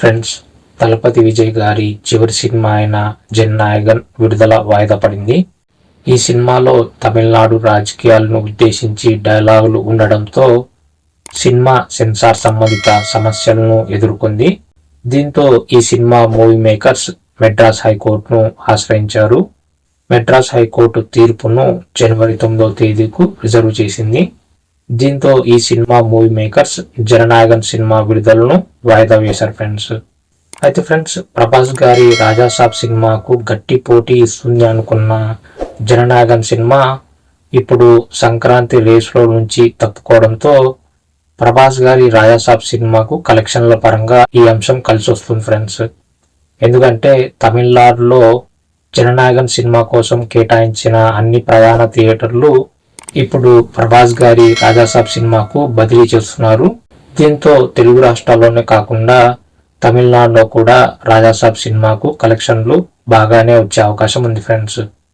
Friends, Thalapathy Vijay గారి చివరి cinema అయిన జననాయగన్ విడుదల వాయిదా పడింది. ఈ సినిమాలో తమిళనాడు రాజకీయాలను ఉద్దేశించి డైలాగులు ఉండడంతో సినిమా సెన్సార్ సంబంధిత సమస్యలను ఎదుర్కొంది. దీంతో ఈ సినిమా మూవీ మేకర్స్ మెడ్రాస్ హైకోర్టును ఆశ్రయించారు. మెడ్రాస్ హైకోర్టు తీర్పును జనవరి 9వ తేదీకు రిజర్వ్ చేసింది. దీంతో ఈ cinema movie makers Jana Nayagan cinema విడుదలను వాయిదా వేశారు ఫ్రెండ్స్. అయితే ఫ్రెండ్స్, ప్రభాస్ గారి రాజాసాబ్ సినిమాకు గట్టి పోటీ ఇస్తుంది అనుకున్న జననాయగన్ సినిమా ఇప్పుడు సంక్రాంతి రేస్లో నుంచి తప్పుకోవడంతో ప్రభాస్ గారి రాజాసాబ్ సినిమాకు కలెక్షన్ల పరంగా ఈ అంశం కలిసి వస్తుంది ఫ్రెండ్స్. ఎందుకంటే తమిళనాడులో జననాయగన్ సినిమా కోసం కేటాయించిన అన్ని ప్రధాన థియేటర్లు ఇప్పుడు ప్రభాస్ గారి రాజాసాబ్ సినిమాకు బదిలీ చేస్తున్నారు. దీంతో తెలుగు రాష్ట్రాల్లోనే కాకుండా తమిళనాడులో కూడా రాజాసాబ్ సినిమాకు కలెక్షన్లు బాగానే వచ్చే అవకాశం ఉంది ఫ్రెండ్స్.